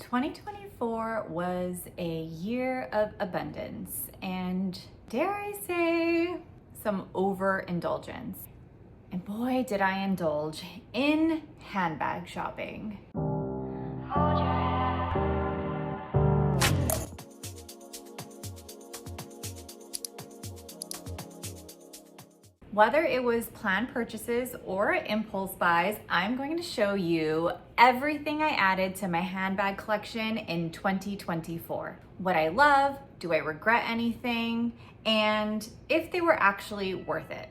2024 was a year of abundance and, dare I say, some overindulgence. And boy, did I indulge in handbag shopping. Whether it was planned purchases or impulse buys, I'm going to show you everything I added to my handbag collection in 2024. What I love, do I regret anything, and if they were actually worth it.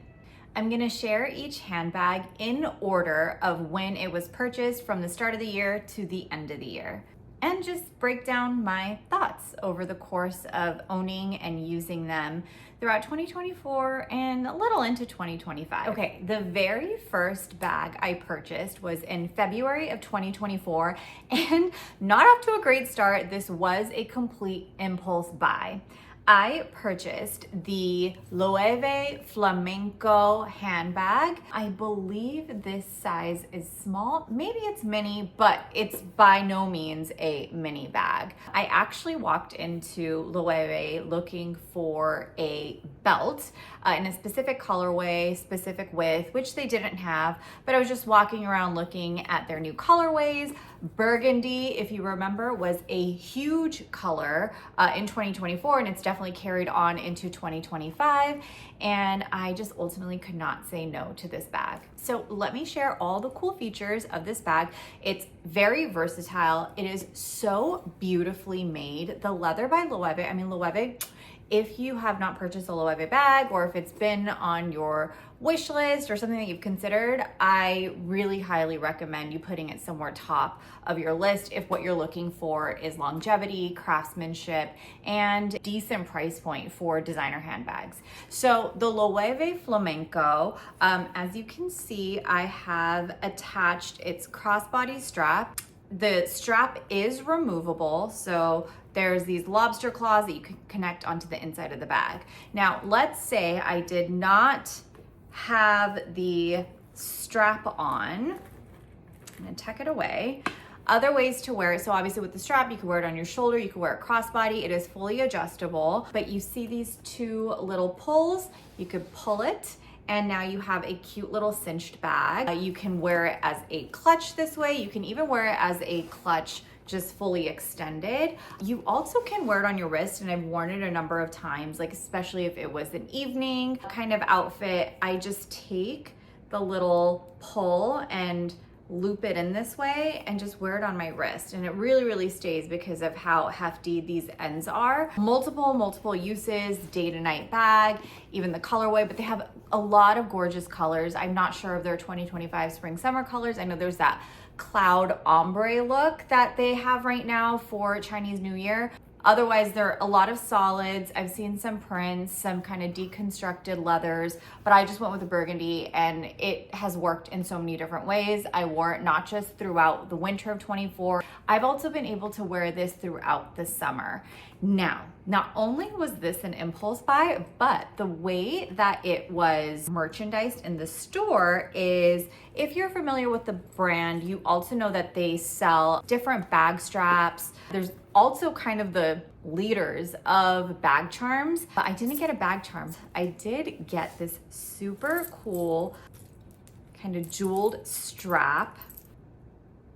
I'm gonna share each handbag in order of when it was purchased from the start of the year to the end of the year, and just break down my thoughts over the course of owning and using them throughout 2024 and a little into 2025. Okay, the very first bag I purchased was in February of 2024, and not off to a great start. This was a complete impulse buy. I purchased the Loewe Flamenco handbag. I believe this size is small. Maybe it's mini, but it's by no means a mini bag. I actually walked into Loewe looking for a belt in a specific colorway, specific width, which they didn't have, but I was just walking around looking at their new colorways. Burgundy, if you remember, was a huge color in 2024, and it's definitely carried on into 2025, and I just ultimately could not say no to this bag. So let me share all the cool features of this bag. It's very versatile. It is so beautifully made. The leather by Loewe, Loewe, if you have not purchased a Loewe bag, or if it's been on your wish list or something that you've considered, I really highly recommend you putting it somewhere top of your list if what you're looking for is longevity, craftsmanship, and decent price point for designer handbags. So the Loewe Flamenco, as you can see, I have attached its crossbody strap. The strap is removable, so there's these lobster claws that you can connect onto the inside of the bag. Now, let's say I did not have the strap on. I'm gonna tuck it away. Other ways to wear it, so obviously with the strap, you can wear it on your shoulder, you can wear it crossbody, it is fully adjustable, but you see these two little pulls, you could pull it, and now you have a cute little cinched bag. You can wear it as a clutch this way, you can even wear it as a clutch just fully extended. You also can wear it on your wrist, and I've worn it a number of times, like especially if it was an evening kind of outfit. I just take the little pull and loop it in this way and just wear it on my wrist, and it really stays because of how hefty these ends are. Multiple uses, day to night bag, even the colorway, but they have a lot of gorgeous colors. I'm not sure of their 2025 spring summer colors. I know there's that cloud ombre look that they have right now for Chinese New Year. Otherwise, there are a lot of solids. I've seen some prints, some kind of deconstructed leathers, but I just went with the burgundy, and it has worked in so many different ways. I wore it not just throughout the winter of 24. I've also been able to wear this throughout the summer. Now, not only was this an impulse buy, but the way that it was merchandised in the store is, if you're familiar with the brand, you also know that they sell different bag straps. There's also kind of the leaders of bag charms, but I didn't get a bag charm. I did get this super cool kind of jeweled strap.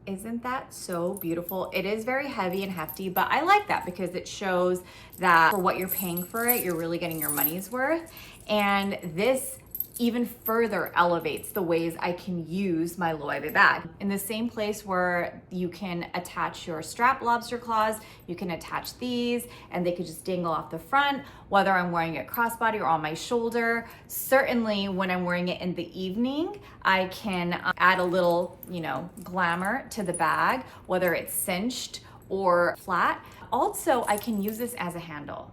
Isn't that so beautiful? It is very heavy and hefty, but I like that because it shows that for what you're paying for it, you're really getting your money's worth. And this even further elevates the ways I can use my Loewe bag. In the same place where you can attach your strap lobster claws, you can attach these, and they could just dangle off the front, whether I'm wearing it crossbody or on my shoulder. Certainly when I'm wearing it in the evening, I can add a little, glamour to the bag, whether it's cinched or flat. Also, I can use this as a handle.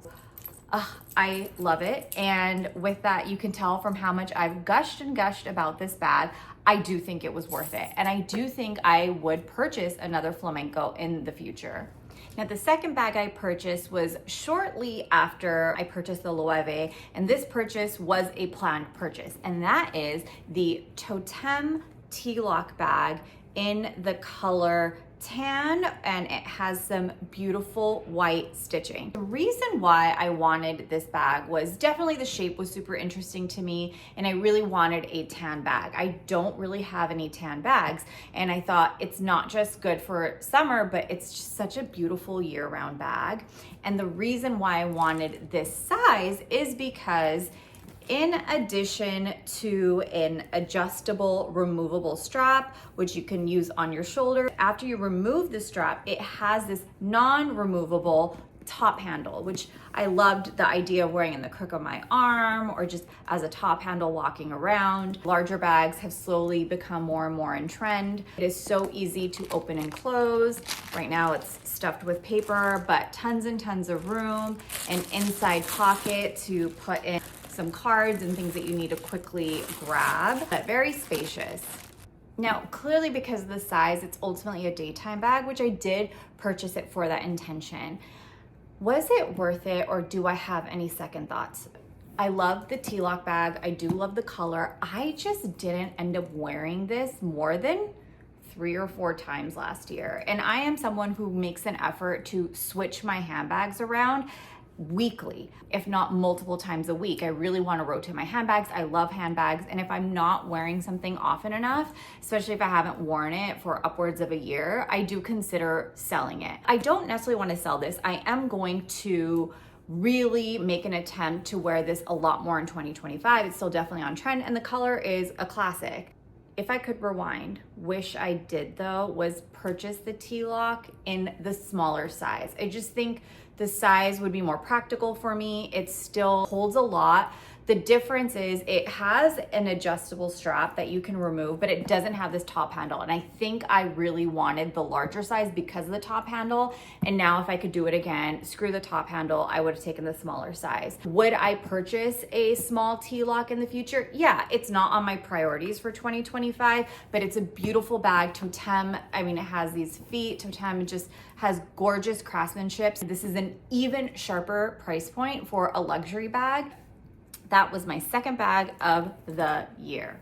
I love it, and with that, you can tell from how much I've gushed about this bag, I do think it was worth it, and I do think I would purchase another Flamenco in the future. Now, the second bag I purchased was shortly after I purchased the Loewe, and this purchase was a planned purchase, and that is the Toteme T-lock bag in the color tan and it has some beautiful white stitching. The reason why I wanted this bag was definitely the shape was super interesting to me, and I really wanted a tan bag. I don't really have any tan bags, and I thought it's not just good for summer, but it's just such a beautiful year-round bag. And the reason why I wanted this size is because in addition to an adjustable removable strap, which you can use on your shoulder, after you remove the strap, it has this non-removable top handle, which I loved the idea of wearing in the crook of my arm or just as a top handle walking around. Larger bags have slowly become more and more in trend. It is so easy to open and close. Right now it's stuffed with paper, but tons and tons of room, an inside pocket to put in some cards and things that you need to quickly grab, but very spacious. Now, clearly because of the size, it's ultimately a daytime bag, which I did purchase it for that intention. Was it worth it, or do I have any second thoughts? I love the T-lock bag. I do love the color. I just didn't end up wearing this more than 3 or 4 times last year. And I am someone who makes an effort to switch my handbags around weekly, if not multiple times a week. I really want to rotate my handbags. I love handbags. And if I'm not wearing something often enough, especially if I haven't worn it for upwards of a year, I do consider selling it. I don't necessarily want to sell this. I am going to really make an attempt to wear this a lot more in 2025. It's still definitely on trend, and the color is a classic. If I could rewind, wish I did though, was purchase the T-lock in the smaller size. I just think the size would be more practical for me. It still holds a lot. The difference is it has an adjustable strap that you can remove, but it doesn't have this top handle. And I think I really wanted the larger size because of the top handle. And now if I could do it again, screw the top handle, I would have taken the smaller size. Would I purchase a small T-lock in the future? Yeah, it's not on my priorities for 2025, but it's a beautiful bag. Toteme, I mean, it has these feet. Toteme just has gorgeous craftsmanship. This is an even sharper price point for a luxury bag. That was my second bag of the year.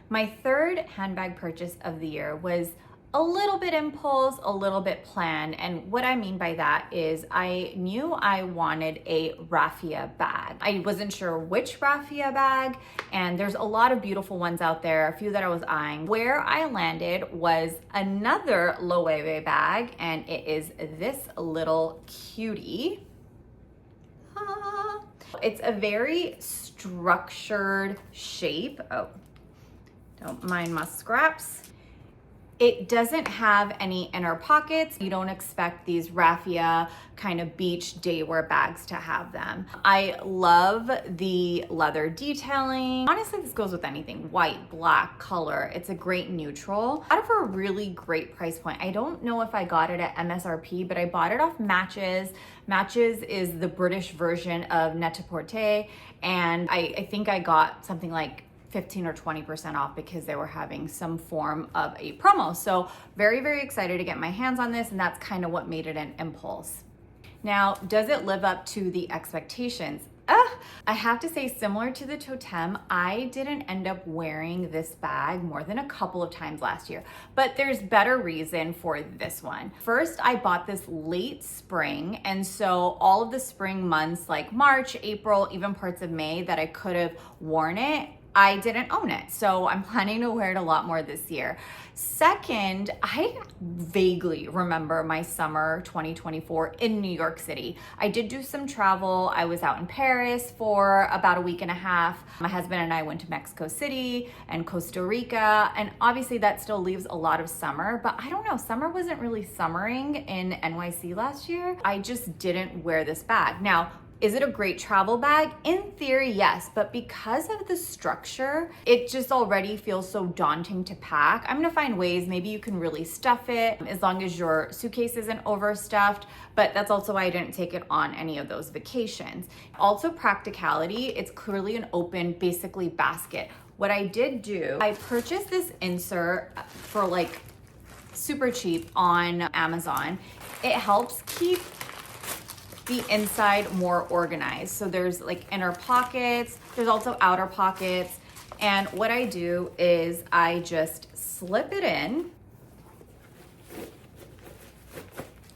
My third handbag purchase of the year was a little bit impulse, a little bit planned. And what I mean by that is I knew I wanted a raffia bag. I wasn't sure which raffia bag, and there's a lot of beautiful ones out there, a few that I was eyeing. Where I landed was another Loewe bag, and it is this little cutie. It's a very structured shape. Oh, don't mind my scraps. It doesn't have any inner pockets. You don't expect these raffia kind of beach day wear bags to have them. I love the leather detailing. Honestly, this goes with anything, white, black, color. It's a great neutral. I got it for a really great price point. I don't know if I got it at MSRP, but I bought it off Matches. Matches is the British version of Net-a-Porter, and I think I got something like 15 or 20% off because they were having some form of a promo. So very, very excited to get my hands on this, and that's kind of what made it an impulse. Now, does it live up to the expectations? I have to say, similar to the Toteme, I didn't end up wearing this bag more than a couple of times last year, but there's better reason for this one. First, I bought this late spring, and so all of the spring months like March, April, even parts of May that I could have worn it, I didn't own it. So I'm planning to wear it a lot more this year. Second, I vaguely remember my summer 2024 in New York City. I did do some travel. I was out in Paris for about a week and a half. My husband and I went to Mexico City and Costa Rica, and obviously that still leaves a lot of summer, but I don't know, summer wasn't really summering in NYC last year. I just didn't wear this bag. Now, is it a great travel bag? In theory, yes, but because of the structure, it just already feels so daunting to pack. I'm gonna find ways, maybe you can really stuff it as long as your suitcase isn't overstuffed, but that's also why I didn't take it on any of those vacations. Also practicality, it's clearly an open, basically basket. What I did do, I purchased this insert for like super cheap on Amazon. It helps keep the inside more organized. So there's like inner pockets, there's also outer pockets. And what I do is I just slip it in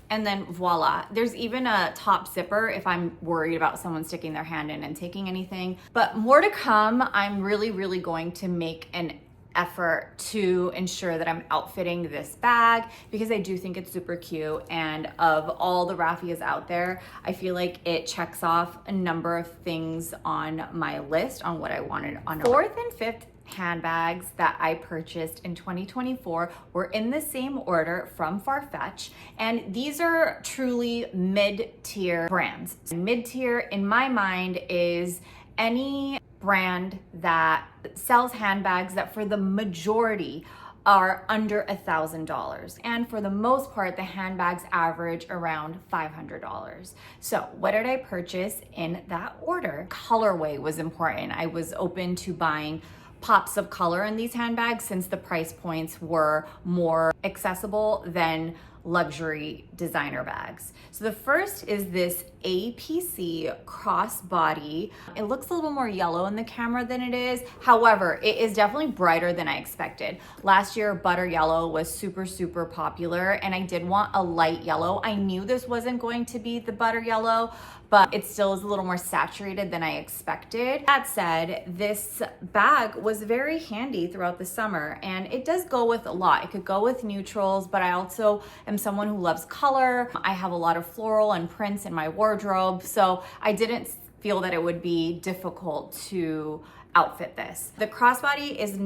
and then voila. There's even a top zipper if I'm worried about someone sticking their hand in and taking anything. But more to come. I'm really going to make an effort to ensure that I'm outfitting this bag because I do think it's super cute, and of all the raffias out there, I feel like it checks off a number of things on my list on what I wanted on. Fourth and fifth handbags that I purchased in 2024 were in the same order from Farfetch, and these are truly mid-tier brands. Mid-tier in my mind is any brand that sells handbags that for the majority are under $1,000. And for the most part, the handbags average around $500. So what did I purchase in that order? Colorway was important. I was open to buying pops of color in these handbags since the price points were more accessible than luxury designer bags. So the first is this A.P.C crossbody. It looks a little more yellow in the camera than it is. However, it is definitely brighter than I expected. Last year, butter yellow was super popular, and I did want a light yellow. I knew this wasn't going to be the butter yellow, but it still is a little more saturated than I expected. That said, this bag was very handy throughout the summer, and it does go with a lot. It could go with neutrals, but I also am someone who loves color. I have a lot of floral and prints in my wardrobe, so I didn't feel that it would be difficult to outfit this. The crossbody is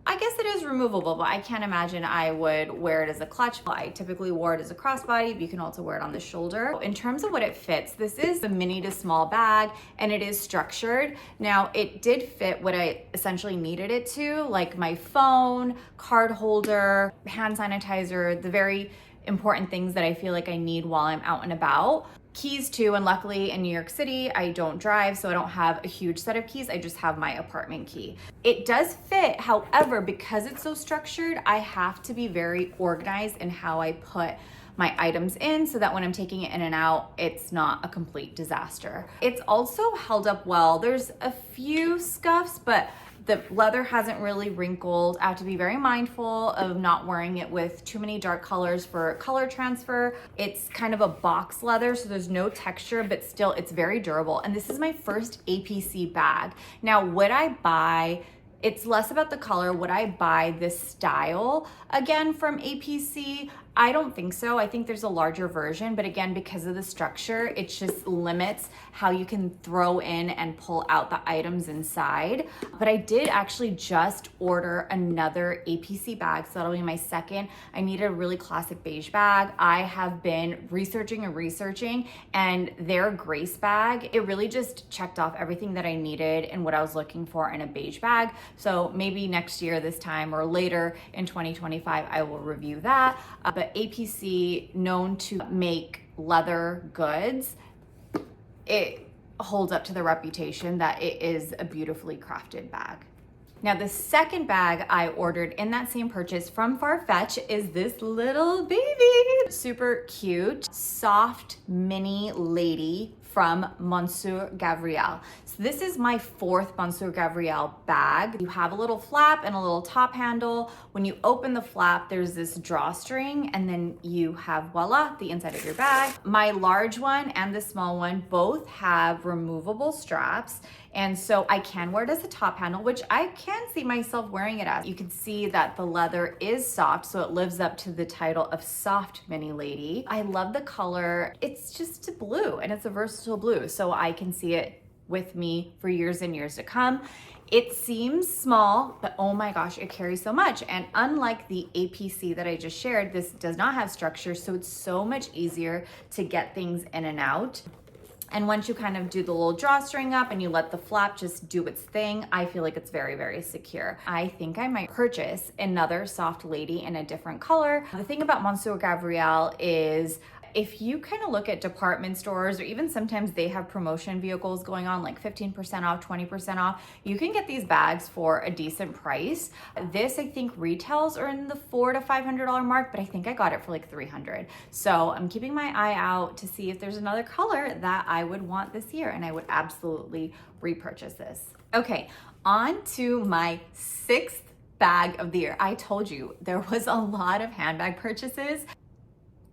I guess it is removable, but I can't imagine I would wear it as a clutch. I typically wore it as a crossbody, but you can also wear it on the shoulder. In terms of what it fits, this is a mini to small bag, and it is structured. Now, it did fit what I essentially needed it to, like my phone, card holder, hand sanitizer, the very important things that I feel like I need while I'm out and about. Keys too, and luckily in New York City, I don't drive, so I don't have a huge set of keys. I just have my apartment key. It does fit, however, because it's so structured, I have to be very organized in how I put my items in so that when I'm taking it in and out, it's not a complete disaster. It's also held up well. There's a few scuffs, but the leather hasn't really wrinkled. I have to be very mindful of not wearing it with too many dark colors for color transfer. It's kind of a box leather, so there's no texture, but still it's very durable. And this is my first A.P.C bag. Now, would I buy, it's less about the color, would I buy this style again from A.P.C? I don't think so. I think there's a larger version, but again, because of the structure, it just limits how you can throw in and pull out the items inside. But I did actually just order another A.P.C bag, so that'll be my second. I needed a really classic beige bag. I have been researching, and their Grace bag, it really just checked off everything that I needed and what I was looking for in a beige bag. So maybe next year this time or later in 2025, I will review that. But A.P.C, known to make leather goods, it holds up to the reputation that it is a beautifully crafted bag. Now, the second bag I ordered in that same purchase from Farfetch is this little baby. Super cute, soft mini lady from Mansur Gavriel. So this is my fourth Mansur Gavriel bag. You have a little flap and a little top handle. When you open the flap, there's this drawstring, and then you have, voila, the inside of your bag. My large one and the small one both have removable straps, and so I can wear it as a top handle, which I can see myself wearing it as. You can see that the leather is soft, so it lives up to the title of soft mini lady. I love the color. It's just a blue, and it's a versatile blue, so I can see it with me for years and years to come. It seems small, but oh my gosh, it carries so much. And unlike the A.P.C that I just shared, this does not have structure, so it's so much easier to get things in and out. And once you kind of do the little drawstring up and you let the flap just do its thing, I feel like it's very secure. I think I might purchase another soft lady in a different color. The thing about Mansur Gavriel is, if you kind of look at department stores, or even sometimes they have promotion vehicles going on, like 15% off, 20% off, you can get these bags for a decent price. This, I think, retails are in the $400 to $500 mark, but I think I got it for like $300. So I'm keeping my eye out to see if there's another color that I would want this year, and I would absolutely repurchase this. Okay, on to my sixth bag of the year. I told you there was a lot of handbag purchases.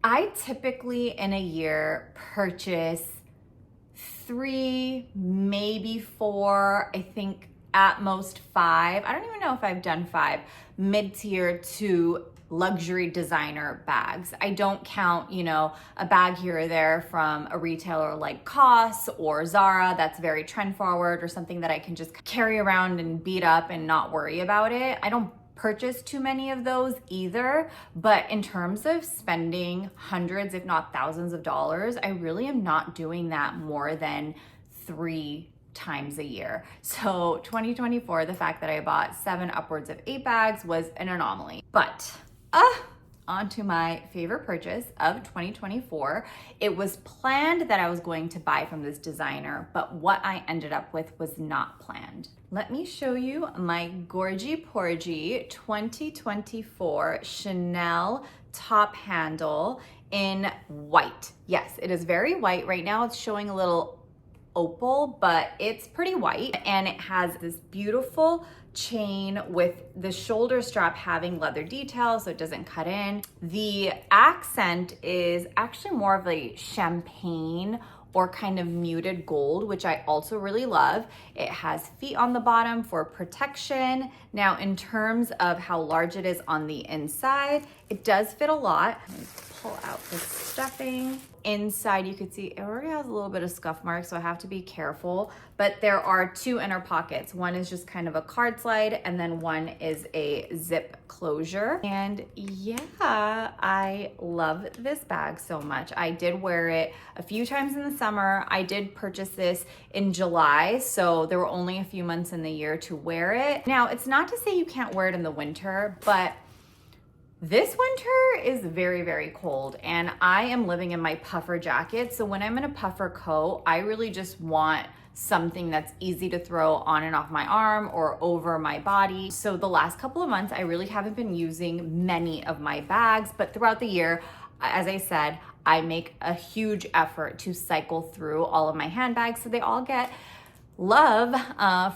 I typically in a year purchase 3, maybe 4, I think at most 5. I don't even know if I've done 5 mid-tier to luxury designer bags. I don't count, you know, a bag here or there from a retailer like COS or Zara that's very trend forward, or something that I can just carry around and beat up and not worry about it. I don't purchase too many of those either, but in terms of spending hundreds, if not thousands of dollars, I really am not doing that more than 3 times a year. So 2024, the fact that I bought 7 upwards of 8 bags was an anomaly. But on to my favorite purchase of 2024. It was planned that I was going to buy from this designer, but what I ended up with was not planned. Let me show you my Gorgy Porgy 2024 Chanel top handle in white. Yes, it is very white. Right now it's showing a little opal, but it's pretty white, and it has this beautiful chain with the shoulder strap having leather details so it doesn't cut in. The accent is actually more of a champagne or kind of muted gold, which I also really love. It has feet on the bottom for protection. Now, in terms of how large it is on the inside, it does fit a lot. Let me pull out the stuffing. Inside, you can see it already has a little bit of scuff marks, so I have to be careful. But there are 2 inner pockets. One is just kind of a card slide, and then one is a zip closure. And yeah, I love this bag so much. I did wear it a few times in the summer. I did purchase this in July, so there were only a few months in the year to wear it. Now, it's not to say you can't wear it in the winter, but this winter is very, very cold, and I am living in my puffer jacket. So when I'm in a puffer coat, I really just want something that's easy to throw on and off my arm or over my body. So the last couple of months, I really haven't been using many of my bags, but throughout the year, as I said, I make a huge effort to cycle through all of my handbags so they all get love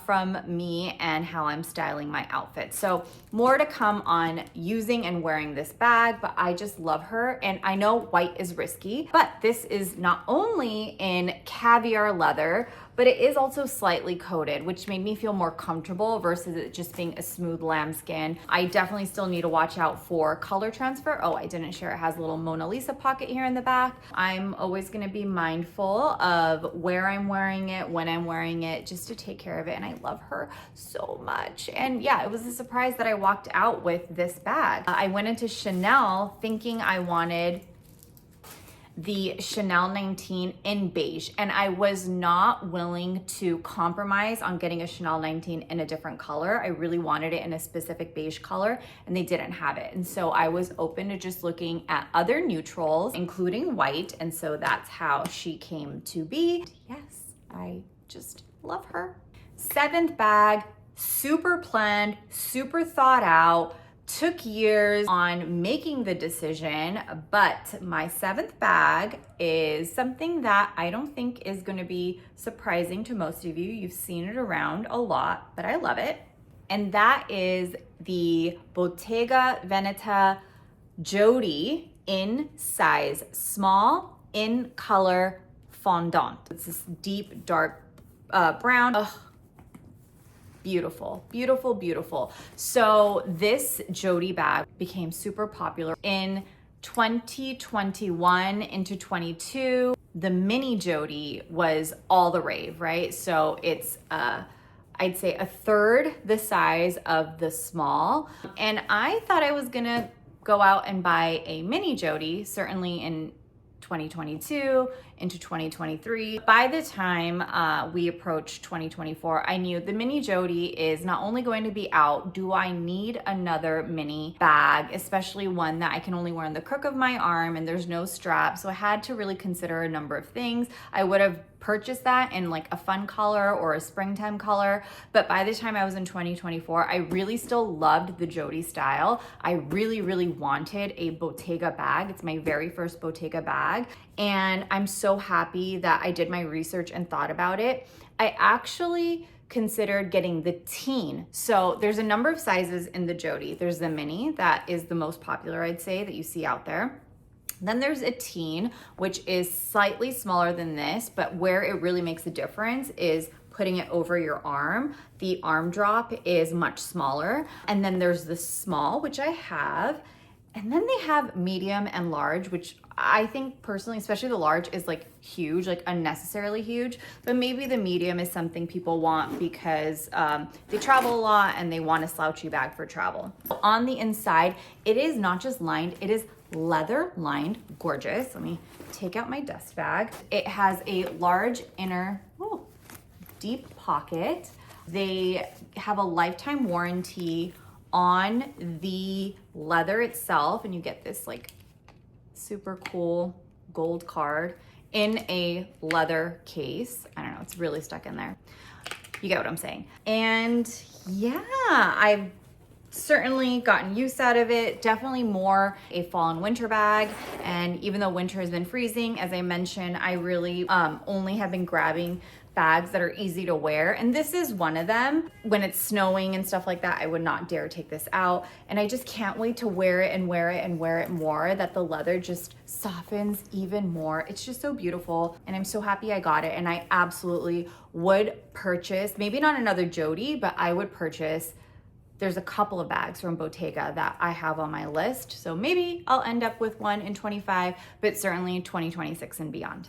from me and how I'm styling my outfit. So more to come on using and wearing this bag, but I just love her. And I know white is risky, but this is not only in caviar leather, but it is also slightly coated, which made me feel more comfortable versus it just being a smooth lambskin. I definitely still need to watch out for color transfer. Oh, I didn't share, it has a little Mona Lisa pocket here in the back. I'm always gonna be mindful of where I'm wearing it, when I'm wearing it, just to take care of it. And I love her so much. And yeah, it was a surprise that I walked out with this bag. I went into Chanel thinking I wanted the Chanel 19 in beige, and I was not willing to compromise on getting a Chanel 19 in a different color. I really wanted it in a specific beige color, and they didn't have it. And so I was open to just looking at other neutrals, including white, and so that's how she came to be. Yes, I just love her. 7th bag, super planned, super thought out. Took years on making the decision, but my 7th bag is something that I don't think is going to be surprising to most of you. You've seen it around a lot, but I love it. And that is the Bottega Veneta Jodie in size small, in color fondant. It's this deep, dark brown. Ugh. Beautiful, beautiful, beautiful. So this Jodie bag became super popular in 2021 into 22. The mini Jodie was all the rave, right? So it's I'd say a third the size of the small. And I thought I was gonna go out and buy a mini Jodie, certainly in 2022 into 2023. By the time we approached 2024, I knew the mini Jodie is not only going to be out, do I need another mini bag, especially one that I can only wear in the crook of my arm and there's no strap. So I had to really consider a number of things. I would have purchased that in like a fun color or a springtime color, but by the time I was in 2024, I really still loved the Jodie style. I really, really wanted a Bottega bag. It's my very first Bottega bag, and I'm so happy that I did my research and thought about it. I actually considered getting the teen. So there's a number of sizes in the Jodie. There's the mini, that is the most popular, I'd say, that you see out there. Then there's a teen, which is slightly smaller than this, but where it really makes a difference is putting it over your arm. The arm drop is much smaller. And then there's the small, which I have. And then they have medium and large, which I think personally, especially the large, is like huge, like unnecessarily huge. But maybe the medium is something people want because they travel a lot and they want a slouchy bag for travel. On the inside, it is not just lined, it is leather lined, gorgeous. Let me take out my dust bag. It has a large inner, deep pocket. They have a lifetime warranty on the leather itself, and you get this like super cool gold card in a leather case. I don't know, it's really stuck in there. You get what I'm saying. And yeah, I've certainly gotten use out of it. Definitely more a fall and winter bag. And even though winter has been freezing, as I mentioned, I really only have been grabbing bags that are easy to wear. And this is one of them. When it's snowing and stuff like that, I would not dare take this out. And I just can't wait to wear it and wear it and wear it more, that the leather just softens even more. It's just so beautiful. And I'm so happy I got it. And I absolutely would purchase, maybe not another Jodie, but I would purchase. There's a couple of bags from Bottega that I have on my list. So maybe I'll end up with one in 25, but certainly 2026 and beyond.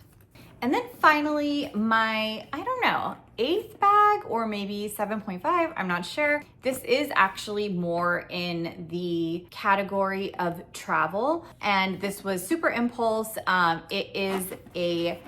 And then finally, my, I don't know, 8th bag or maybe 7.5, I'm not sure. This is actually more in the category of travel. And this was super impulse. It is a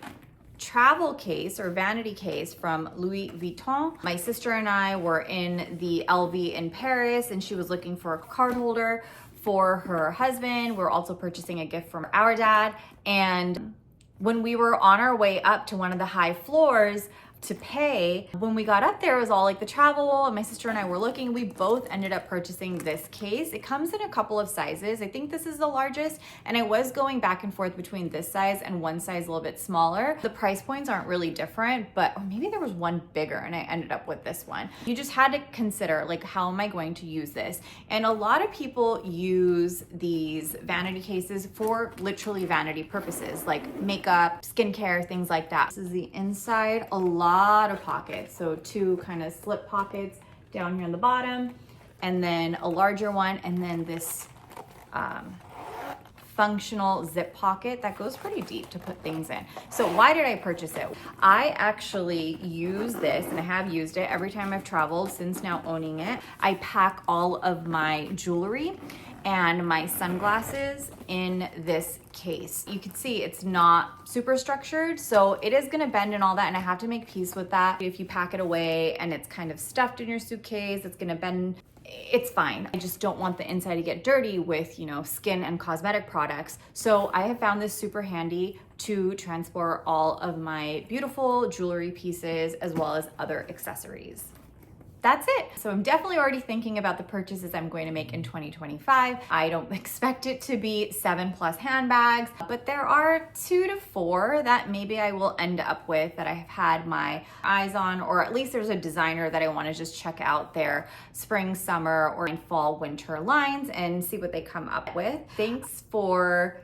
travel case or vanity case from Louis Vuitton. My sister and I were in the LV in Paris, and she was looking for a card holder for her husband. We're also purchasing a gift from our dad. And when we were on our way up to one of the high floors to pay, when we got up there, it was all like the travel, and my sister and I were looking. We both ended up purchasing this case. It comes in a couple of sizes. I think this is the largest, and I was going back and forth between this size and one size a little bit smaller. The price points aren't really different, but or maybe there was one bigger and I ended up with this one. You just had to consider, like, how am I going to use this? And a lot of people use these vanity cases for literally vanity purposes, like makeup, skincare, things like that. This is the inside, a lot of pockets. So 2 kind of slip pockets down here on the bottom, and then a larger one, and then this functional zip pocket that goes pretty deep to put things in. So why did I purchase it? I actually use this, and I have used it every time I've traveled since now owning it. I pack all of my jewelry and my sunglasses in this case. You can see it's not super structured, so it is gonna bend and all that, and I have to make peace with that. If you pack it away and it's kind of stuffed in your suitcase, it's gonna bend. It's fine. I just don't want the inside to get dirty with, you know, skin and cosmetic products. So I have found this super handy to transport all of my beautiful jewelry pieces as well as other accessories. That's it. So I'm definitely already thinking about the purchases I'm going to make in 2025. I don't expect it to be 7+ handbags, but there are 2 to 4 that maybe I will end up with that I've had my eyes on, or at least there's a designer that I want to just check out their spring, summer, or fall, winter lines and see what they come up with. Thanks for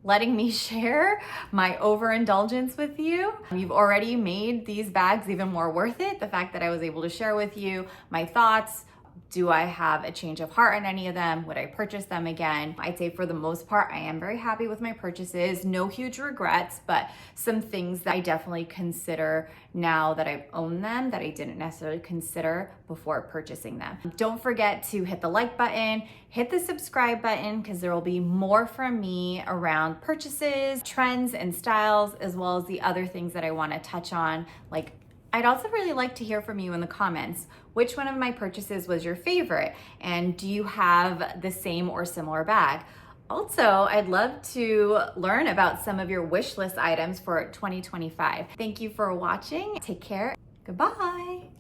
letting me share my overindulgence with you. You've already made these bags even more worth it. The fact that I was able to share with you my thoughts. Do I have a change of heart on any of them? Would I purchase them again? I'd say for the most part, I am very happy with my purchases. No huge regrets, but some things that I definitely consider now that I've owned them that I didn't necessarily consider before purchasing them. Don't forget to hit the like button, hit the subscribe button, because there will be more from me around purchases, trends, and styles, as well as the other things that I want to touch on. Like, I'd also really like to hear from you in the comments. Which one of my purchases was your favorite? And do you have the same or similar bag? Also, I'd love to learn about some of your wish list items for 2025. Thank you for watching. Take care. Goodbye.